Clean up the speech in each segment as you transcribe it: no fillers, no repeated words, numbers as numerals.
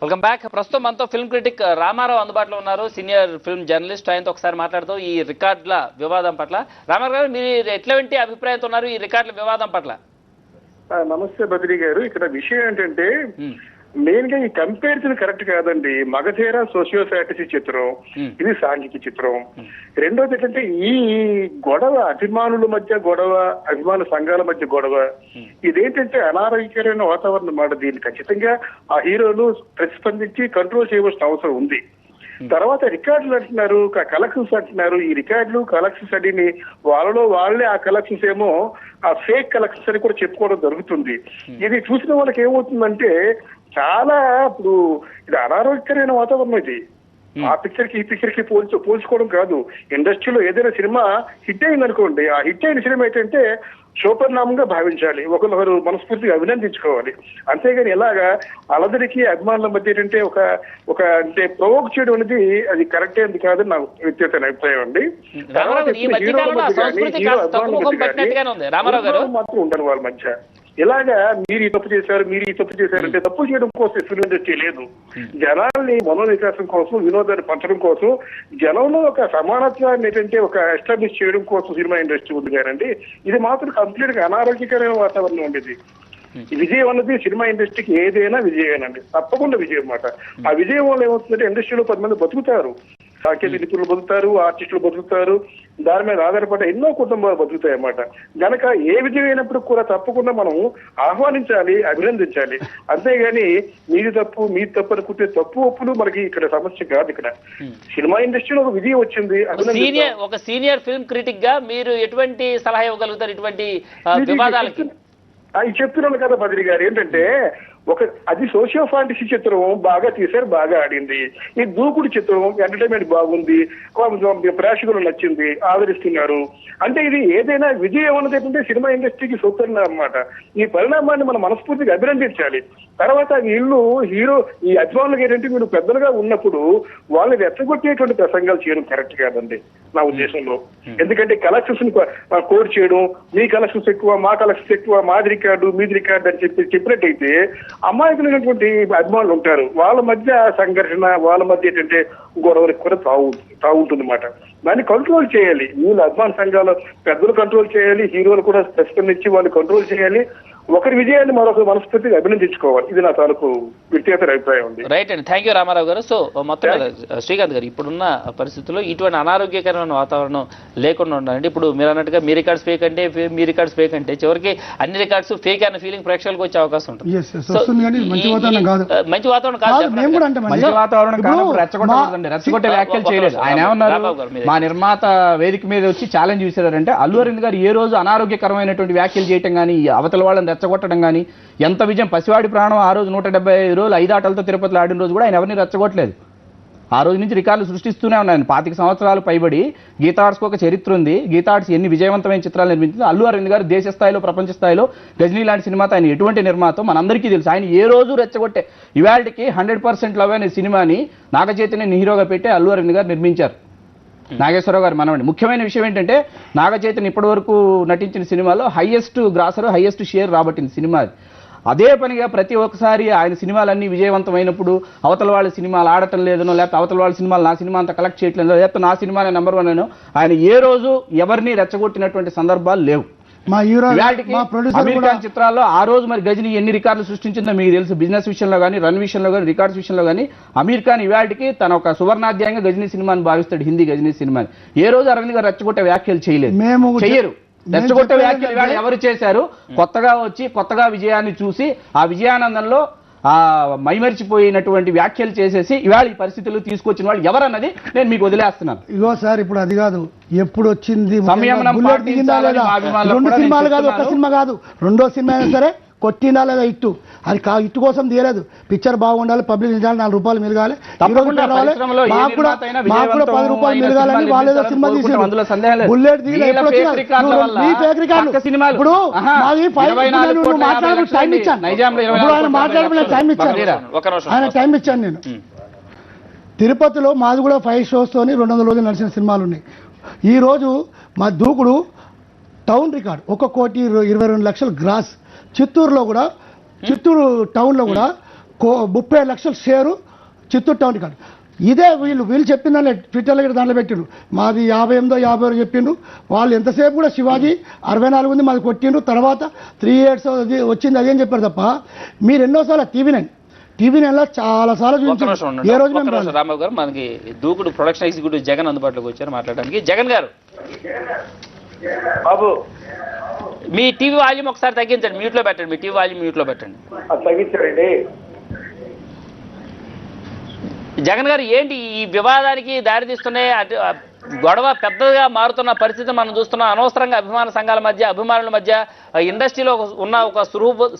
Welcome back. ప్రస్తుతం మనతో film critic Ramarao అందుబాటులో ఉన్నారు, సీనియర్ ఫిల్మ్ జర్నలిస్ట్. ఆయనతో ఒకసారి మాట్లాడుతూ ఈ రికార్డుల వివాదం పట్ల. రామారావు గారు, మీరు ఎట్లాంటి అభిప్రాయంతో ఉన్నారు ఈ రికార్డుల వివాదం పట్ల? నమస్తే బద్రి గారు. ఇక్కడ విషయం ఏంటంటే మెయిన్ గా ఈ కంపారిజన్ కరెక్ట్ కాదండి. మగధీర సోషియో ఫ్యాంటసీ చిత్రం, ఇది సాంఘిక చిత్రం. రెండోది ఏంటంటే ఈ గొడవ అభిమానుల మధ్య గొడవ, అభిమాన సంఘాల మధ్య గొడవ, ఇదేంటంటే అనారోగ్యకరమైన వాతావరణం మాట. దీన్ని ఖచ్చితంగా ఆ హీరోలు ప్రతిస్పందించి కంట్రోల్ చేయవలసిన అవసరం ఉంది. తర్వాత రికార్డులు అంటున్నారు, కలెక్షన్స్ అంటున్నారు. ఈ రికార్డులు కలెక్షన్స్ అడిని వాళ్ళలో వాళ్ళే ఆ కలెక్షన్స్ ఏమో ఆ ఫేక్ కలెక్షన్స్ అని కూడా చెప్పుకోవడం జరుగుతుంది. ఇది చూసిన వాళ్ళకి ఏమవుతుందంటే చాలా ఇప్పుడు ఇది అనారోగ్యకరమైన వాతావరణం. ఇది ఆ పిక్చర్ కి ఈ పిక్చర్ కి పోల్చుకోవడం కాదు. ఇండస్ట్రీలో ఏదైనా సినిమా హిట్ అయింది అనుకోండి, ఆ హిట్ అయిన సినిమా ఏంటంటే శోపరిణామంగా భావించాలి, ఒకరు మనస్ఫూర్తిగా అభినందించుకోవాలి. అంతేగాని ఎలాగా అలదరికి అభిమానుల మధ్య ఏంటంటే ఒక అంటే ప్రవోక్ చేయడం అనేది అది కరెక్ట్ అయింది కాదని నాకు వ్యక్తిగత అభిప్రాయం అండి. మాత్రం ఉండను వాళ్ళ మధ్య. ఎలాగా మీరు ఈ తప్పు చేశారు, మీరు ఈ తప్పు చేశారంటే తప్పు చేయడం కోసం ఫిల్మ్ ఇండస్ట్రీ లేదు. జనాల్ని మనోవికాసం కోసం, వినోదాన్ని పంచడం కోసం, జనంలో ఒక సమానత్వాన్ని ఏంటంటే ఒక ఎస్టాబ్లిష్ చేయడం కోసం సినిమా ఇండస్ట్రీ ఉంది కానండి. ఇది మాత్రం కంప్లీట్ గా అనారోగ్యకరమైన వాతావరణం ఉండేది. విజయం అన్నది సినిమా ఇండస్ట్రీకి ఏదైనా విజయమేనండి, తప్పకుండా విజయం అన్నమాట. ఆ విజయం వల్ల ఏమవుతుందంటే ఇండస్ట్రీలో 10 మంది బతుకుతారు, సాంకేతిక నిపుణులు బతుకుతారు, ఆర్టిస్టులు బతుకుతారు, దాని మీద ఆధారపడ్డ ఎన్నో కుటుంబాలు బతుకుతాయి అన్నమాట. గనక ఏ విజయం అయినప్పుడు కూడా తప్పకుండా మనం ఆహ్వానించాలి, అభినందించాలి. అంతేగాని మీది తప్పు మీది తప్పు అనుకుంటే తప్పు ఒప్పులు మనకి ఇక్కడ సమస్య కాదు. ఇక్కడ సినిమా ఇండస్ట్రీలో ఒక విజయం వచ్చింది. ఒక సీనియర్ ఫిల్మ్ క్రిటిక్ గా మీరు ఎటువంటి సలహా ఇవ్వగలుగుతారు ఇటువంటి వివాదాలకి? అది చెప్తున్నాను కదా బద్రి గారు. ఏంటంటే అది సోషియో ఫ్యాంటసీ చిత్రం బాగా తీశారు, బాగా ఆడింది. ఈ దూకుడు చిత్రం ఎంటర్టైన్మెంట్ బాగుంది, ప్రేక్షకులు నచ్చింది, ఆదరిస్తున్నారు. అంటే ఇది ఏదైనా విజయం అన్నది ఏంటంటే సినిమా ఇండస్ట్రీకి సూపరిణామం అన్నమాట. ఈ పరిణామాన్ని మనం మనస్ఫూర్తిగా అభినందించాలి. తర్వాత వీళ్ళు హీరో ఈ అభిమానులకు ఏంటంటే మీరు పెద్దలుగా ఉన్నప్పుడు వాళ్ళని రెచ్చగొట్టేటువంటి ప్రసంగాలు చేయడం కరెక్ట్ కాదండి నా ఉద్దేశంలో. ఎందుకంటే కలెక్షన్స్ కోడ్ చేయడం, మీ కలెక్షన్స్ ఎక్కువ, మా కలెక్షన్స్ ఎక్కువ, మాది రికార్డు మీది రికార్డు అని చెప్పినట్టయితే అమాయకులైనటువంటి అభిమానులు ఉంటారు, వాళ్ళ మధ్య సంఘర్షణ, వాళ్ళ మధ్య ఏంటంటే గొడవలకు కూడా తాగుంటుంది అన్నమాట. దాన్ని కంట్రోల్ చేయాలి. వీళ్ళు అభిమాన సంఘాలు పెద్దలు కంట్రోల్ చేయాలి, హీరోలు కూడా ప్రతిస్పందించి వాళ్ళు కంట్రోల్ చేయాలి. ఒకరి విజయాన్ని మరొక మనస్ఫూర్తిగా అభినందించుకోవాలి. ఇది నా తాలూకు వ్యక్తిగత అభిప్రాయం ఉంది. రైట్ అండి, థ్యాంక్ యూ రామారావు గారు. సో మొత్తం శ్రీకాంత్ గారు, ఇప్పుడున్న పరిస్థితుల్లో ఇటువంటి అనారోగ్యకరమైన వాతావరణం లేకుండా ఉండాలంటే ఇప్పుడు మీరు అన్నట్టుగా మీ రికార్డ్స్ ఫేక్ అంటే మీ రికార్డ్స్ ఫేక్ అంటే చివరికి అన్ని రికార్డ్స్ ఫేక్ అన్న ఫీలింగ్ ప్రేక్షకులకు వచ్చే అవకాశం ఉంటుంది. మంచి వాతావరణం రెచ్చగొట్టే వ్యాఖ్యలు చేయలేదు. ఆయన ఏమన్నారు, మా నిర్మాత వేదిక మీద వచ్చి ఛాలెంజ్ చేశారంటే అల్లు అరవింద్ గారు ఏ రోజు అనారోగ్యకరమైనటువంటి వ్యాఖ్యలు చేయటం కానీ, అవతల వాళ్ళని రెచ్చగొట్టడం కానీ, ఎంత విజయం పసివాడి ప్రాణం ఆ రోజు 175 రోజులు 5 ఆటలతో తిరుపతిలో ఆడిన రోజు కూడా ఆయన ఎవరిని రెచ్చగొట్టలేదు. ఆ రోజు నుంచి రికార్డులు సృష్టిస్తూనే ఉన్నాను. 25 సంవత్సరాలు పైబడి గీతా ఆర్ట్స్కి ఒక చరిత్ర ఉంది. గీతా ఆర్ట్స్ ఎన్ని విజయవంతమైన చిత్రాలు నిర్మించింది. అల్లు అరవింద్ గారు దేశ స్థాయిలో ప్రపంచ స్థాయిలో గజనీ లాంటి సినిమాతో ఆయన ఎటువంటి నిర్మాతో మనందరికీ తెలుసు. ఆయన ఏ రోజు రెచ్చగొట్టే ఇవాళకి 100% లవ్ అనే సినిమాని నాగచైతన్యని హీరోగా పెట్టి అల్లు అరవింద్ గారు నిర్మించారు. నాగేశ్వరరావు గారు మనవండి. ముఖ్యమైన విషయం ఏంటంటే నాగచైతన్య ఇప్పటి వరకు నటించిన సినిమాలో హైయెస్ట్ గ్రాసర్, హైయెస్ట్ షేర్ రాబట్టింది సినిమా. అదే పనిగా ప్రతి ఒక్కసారి ఆయన సినిమాలన్నీ విజయవంతమైనప్పుడు అవతల వాళ్ళ సినిమాలు ఆడటం లేదనో, లేకపోతే అవతల వాళ్ళ సినిమాలు నా సినిమా అంతా కలెక్ట్ చేయట్లేదో, లేకపోతే నా సినిమానే నెంబర్ 1 అనో ఆయన ఏ రోజు ఎవరిని రెచ్చగొట్టినటువంటి సందర్భాలు లేవు. అమీర్ ఖాన్ చిత్రాల్లో ఆ రోజు మరి గజనీ ఎన్ని రికార్డులు సృష్టించిందో మీకు తెలుసు. బిజినెస్ విషయంలో కానీ, రన్ విషయంలో కానీ, రికార్డ్స్ విషయంలో కానీ అమీర్ ఖాన్ ఇవాళకి తన ఒక సువర్ణాధ్యాయంగా గజనీ సినిమాని భావిస్తాడు, హిందీ గజనీ సినిమాని. ఏ రోజు అరవింద్ గారు రెచ్చగొట్టే వ్యాఖ్యలు చెయ్యరు. రెచ్చగొట్టే వ్యాఖ్యలు ఇవాళ ఎవరు చేశారు? కొత్తగా వచ్చి కొత్తగా విజయాన్ని చూసి ఆ విజయానందంలో మైమరిచిపోయినటువంటి వ్యాఖ్యలు చేసేసి ఇవాళ ఈ పరిస్థితులు తీసుకొచ్చిన వాళ్ళు ఎవరన్నది నేను మీకు వదిలేస్తున్నాను. ఇగో సార్, ఇప్పుడు అది కాదు, ఎప్పుడు వచ్చింది సంయమనం రెండు సినిమాలు కాదు, ఒక సినిమా కాదు, రెండో సినిమా అయినా సరే కొట్టిందా లేదా ఇట్టు, అది ఇట్టు కోసం తీయలేదు. పిక్చర్ బాగుండాలి, పబ్లిక్ నిజాలు 4 రూపాయలు మిరగాలి, మాకు కూడా 10 రూపాయలు మిరగాలని వాళ్ళేదో సినిమా తీసారు. బుల్లెట్ దిగి ఇప్పుడు ఆయన టైం ఇచ్చాను నేను. తిరుపతిలో మాది కూడా 5 షోస్ తోని 200 రోజులు నడిచిన సినిమాలు ఉన్నాయి. ఈ రోజు మా దూకుడు టౌన్ రికార్డ్ 1,22,00,000 గ్రాస్. చిత్తూరులో కూడా చిత్తూరు టౌన్లో కూడా 30 లక్షల షేరు చిత్తూరు టౌన్ కాదు. ఇదే వీళ్ళు చెప్పిందని ట్విట్టర్లో కూడా దాంట్లో పెట్టిండు, మాది 58 చెప్పిండు. వాళ్ళు ఎంతసేపు కూడా శివాజీ 64 ఉంది మాది కొట్టిండ్రు, తర్వాత 3 years అది వచ్చింది అదే అని చెప్పారు తప్ప మీరు ఎన్నోసార్లు టీవీ నైన్లో చాలా సార్లు చూపించారు. ఏ రోజు రామారావు గారు మనకి దూకుడు ప్రొడక్షన్ ఎగ్జిక్యూటివ్ జగన్ అందుబాటులోకి వచ్చారు మాట్లాడడానికి. జగన్ గారు బాబు మీ టీవీ వాల్యూమ్ ఒకసారి తగ్గించండి, మ్యూట్లో పెట్టండి, మీ టీవీ వాల్యూమ్ మ్యూట్లో పెట్టండి. తగ్గించారండి. జగన్ గారు ఏంటి ఈ వివాదానికి దారితీస్తున్నాయి, గొడవ పెద్దగా మారుతున్న పరిస్థితి మనం చూస్తున్నాం. అనవసరంగా అభిమాన సంఘాల మధ్య అభిమానుల మధ్య ఇండస్ట్రీలో ఉన్న ఒక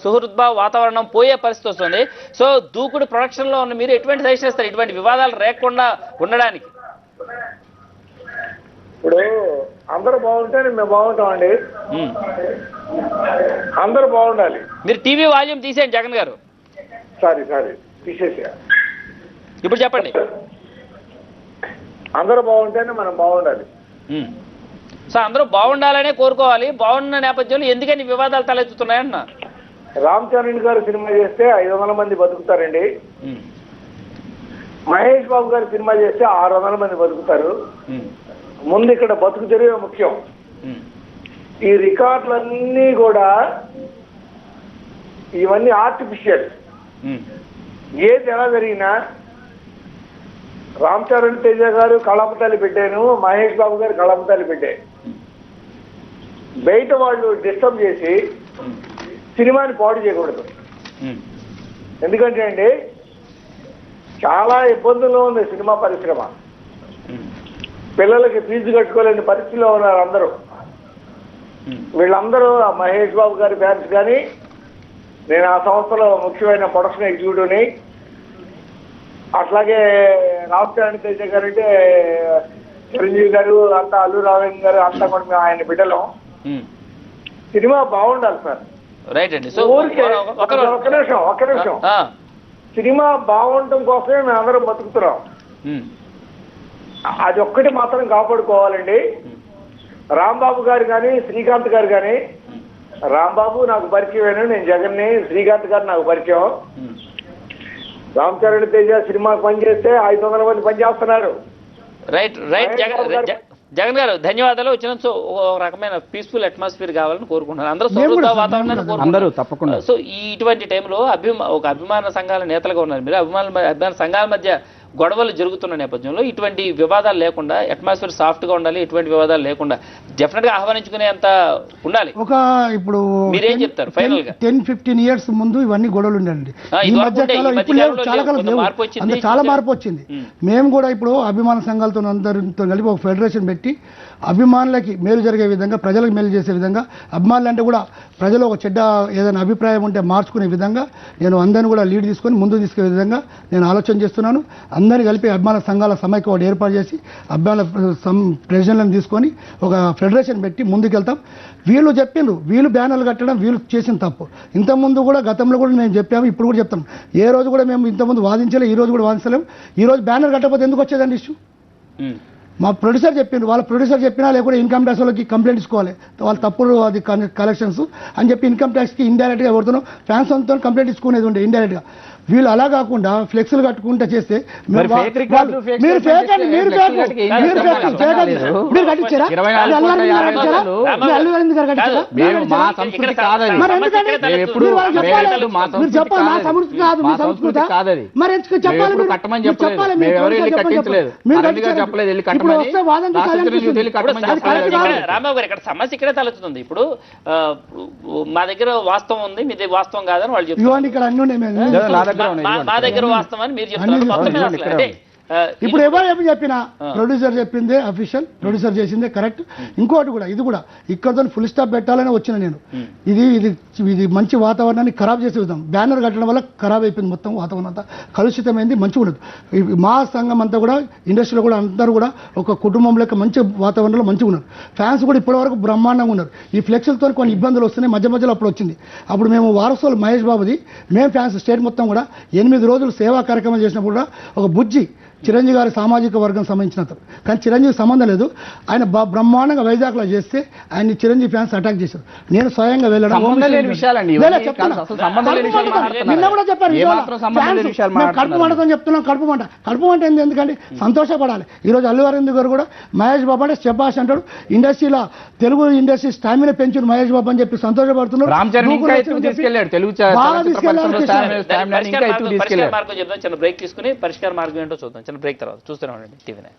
సుహృద్భావ వాతావరణం పోయే పరిస్థితి వస్తుంది. సో దూకుడు ప్రొడక్షన్లో ఉన్న మీరు ఎటువంటి సజెషన్ ఇస్తారు ఇటువంటి వివాదాలు లేకుండా ఉండడానికి? ఇప్పుడు అందరూ బాగుంటేనే మేము బాగుంటామండి, అందరూ బాగుండాలి. మీరు టీవీ వాల్యూమ్ తీసేయండి జగన్ గారు. సారీ తీసేసా. ఇప్పుడు చెప్పండి. అందరూ బాగుంటేనే మనం బాగుండాలి. సో అందరూ బాగుండాలనే కోరుకోవాలి. బాగున్న నేపథ్యంలో ఎందుకని వివాదాలు తలెత్తుతున్నాయన్న? రామ్ చరణ్ గారు సినిమా చేస్తే 500 మంది బతుకుతారండి. మహేష్ బాబు గారు సినిమా చేస్తే 600 మంది బతుకుతారు. ముందు ఇక్కడ బతుకు తెరువే ముఖ్యం. ఈ రికార్డులన్నీ కూడా ఇవన్నీ ఆర్టిఫిషియల్. ఏది ఎలా జరిగినా రామ్ చరణ్ తేజ గారు కళాపతాలు పెట్టాను, మహేష్ బాబు గారు కళాపతాలు పెట్టే బయట వాళ్ళు డిస్టర్బ్ చేసి సినిమాని పాడు చేయకూడదు. ఎందుకంటే అండి చాలా ఇబ్బందుల్లో ఉంది సినిమా పరిశ్రమ. పిల్లలకి ఫీజు కట్టుకోలేని పరిస్థితిలో ఉన్నారు అందరూ. వీళ్ళందరూ మహేష్ బాబు గారి ఫ్యాన్స్ కానీ, నేను ఆ సంస్థలో ముఖ్యమైన ప్రొడక్షన్ ఎగ్జిక్యూటివ్ని, అట్లాగే రామ్ చరణ్ తేజ గారు అంటే చిరంజీవి గారు అంతా, అల్లు రామన్ గారు అంతా కూడా మేము ఆయన బిడ్డలం. సినిమా బాగుండాలి సార్. రైట్ అండి. ఒక్క నిమిషం సినిమా బాగుండటం కోసమే మేము అందరం బతుకుతున్నాం. అది ఒక్కటి మాత్రం కాపాడుకోవాలండి. రాంబాబు గారు కానీ శ్రీకాంత్ గారు కానీ, రాంబాబు నాకు పరిచయమేను, నేను జగన్ని, శ్రీకాంత్ గారు నాకు పరిచయం. రామ్ చరణ్ తేజ సినిమాకి పనిచేస్తే 500 మంది పనిచేస్తున్నారు. రైట్ జగన్ గారు ధన్యవాదాలు. వచ్చిన సో ఒక రకమైన పీస్ఫుల్ అట్మాస్ఫియర్ కావాలని కోరుకుంటున్నారు. అందరూ సౌహృద వాతావరణాన్ని కోరుకుంటున్నారు. సో ఇటువంటి టైంలో ఒక అభిమాన సంఘాల నేతలుగా ఉన్నారు మీరు. అభిమాన సంఘాల మధ్య గొడవలు జరుగుతున్న నేపథ్యంలో ఇటువంటి వివాదాలు లేకుండా అట్మాస్ఫియర్ సాఫ్ట్ గా ఉండాలి, ఎటువంటి వివాదాలు లేకుండా డెఫినెట్ గా ఆహ్వానించుకునే అంత ఉండాలి. ఇప్పుడు మీరేం చెప్తారు ఫైనల్ గా? 10-15 years ముందు ఇవన్నీ గొడవలు ఉండండి. ఈ మధ్య చాలా మార్పు వచ్చింది. మేము కూడా ఇప్పుడు అభిమాన సంఘాలతో అందరితో కలిపి ఒక ఫెడరేషన్ పెట్టి అభిమానులకి మేలు జరిగే విధంగా, ప్రజలకు మేలు చేసే విధంగా, అభిమానులు అంటే కూడా ప్రజలు ఒక చెడ్డ ఏదైనా అభిప్రాయం ఉంటే మార్చుకునే విధంగా నేను అందరిని కూడా లీడ్ తీసుకొని ముందుకు తీసుకునే విధంగా నేను ఆలోచన చేస్తున్నాను. అందరినీ కలిపి అభిమాన సంఘాల సమైక్య ఒకటి ఏర్పాటు చేసి అభిమాన ప్రెసిడెంట్లను తీసుకొని ఒక ఫెడరేషన్ పెట్టి ముందుకెళ్తాం. వీళ్ళు చెప్పిండ్రు, వీళ్ళు బ్యానర్లు కట్టడం వీళ్ళు చేసిన తప్పు. ఇంతకుముందు కూడా గతంలో కూడా నేను చెప్పాము, ఇప్పుడు కూడా చెప్తాం. ఏ రోజు కూడా మేము ఇంతకుముందు వాదించలేము, ఈ రోజు కూడా వాదించలేము. ఈ రోజు బ్యానర్ కట్టకపోతే ఎందుకు వచ్చేదండి ఇష్యూ? మా ప్రొడ్యూసర్ చెప్పిండు, వాళ్ళ ప్రొడ్యూసర్ చెప్పినా లేకపోతే ఇన్కమ్ ట్యాక్స్ వాళ్ళకి కంప్లైంట్ ఇచ్చుకోవాలి, వాళ్ళు తప్పుడు అది కలెక్షన్స్ అని చెప్పి ఇన్కమ్ ట్యాక్స్కి ఇండైరెక్ట్గా ఎవరుతున్నాం ఫ్యాన్స్ అంతా కంప్లైంట్ ఇచ్చుకునేది ఉండే ఇండైరెక్ట్గా. వీళ్ళు అలా కాకుండా ఫ్లెక్స్లు కట్టుకుంటా చేస్తే మీరు కట్టించారా? చెప్పాలి మా సంస్కృతి కాదు, మీ సంస్కృతి మరి చెప్పాలి. ఇప్పుడు వస్తే వాదన రాంబాబు గారు ఇక్కడ సమస్య ఇక్కడే తలెత్తుతుంది. ఇప్పుడు మా దగ్గర వాస్తవం ఉంది, మీది వాస్తవం కాదని వాళ్ళు చెప్తున్నారు. ఇక్కడ అన్ని ఉన్నాయి, మా దగ్గర వాస్తవం అని మీరు చెప్తున్నారు. ఇప్పుడు ఎవరు చెప్పినా ప్రొడ్యూసర్ చెప్పిందే అఫీషియల్, ప్రొడ్యూసర్ చేసిందే కరెక్ట్. ఇంకోటి కూడా ఇది కూడా ఇక్కడతో ఫుల్ స్టాప్ పెట్టాలని వచ్చిన నేను. ఇది మంచి వాతావరణాన్ని ఖరాబ్ చేసే విధం. బ్యానర్ కట్టడం వల్ల ఖరాబ్ అయిపోయింది, మొత్తం వాతావరణం అంతా కలుషితమైంది, మంచిగా ఉండదు. మా సంఘం అంతా కూడా ఇండస్ట్రీలో కూడా అందరూ కూడా ఒక కుటుంబం లెక్క మంచి వాతావరణంలో మంచిగా ఉన్నారు. ఫ్యాన్స్ కూడా ఇప్పటివరకు బ్రహ్మాండంగా ఉన్నారు. ఈ ఫ్లెక్స్లతో కొన్ని ఇబ్బందులు వస్తున్నాయి, మధ్యలో అప్పుడు వచ్చింది. అప్పుడు మేము వారసులు మహేష్ బాబుది మేము ఫ్యాన్స్ స్టేట్ మొత్తం కూడా 8 రోజులు సేవా కార్యక్రమం చేసినప్పుడు కూడా ఒక బుజ్జి చిరంజీవి గారి సామాజిక వర్గం సంబంధించిన అతను. కానీ చిరంజీవి సంబంధం లేదు. ఆయన బ్రహ్మాండంగా వైజాగ్లో చేస్తే ఆయన్ని చిరంజీవి ఫ్యాన్స్ అటాక్ చేశారు. నేను స్వయంగా వెళ్ళడం నిన్న కూడా చెప్పారు, కడుపు మంటతో చెప్తున్నాం. కడుపు మంట ఏంది? ఎందుకంటే సంతోషపడాలి. ఈరోజు అల్లు అరవింద్ గారు కూడా మహేష్ బాబు అంటే శభాష్ అంటాడు. ఇండస్ట్రీలో తెలుగు ఇండస్ట్రీ స్టామినా పెంచుడు మహేష్ బాబు అని చెప్పి సంతోషపడుతున్నారు. చిన్న బ్రేక్ తీసుకుని పరిష్కార మార్గం ఏంటో చూద్దాం. చిన్న బ్రేక్ తర్వాత చూస్తూనే ఉండండి టీవీ9.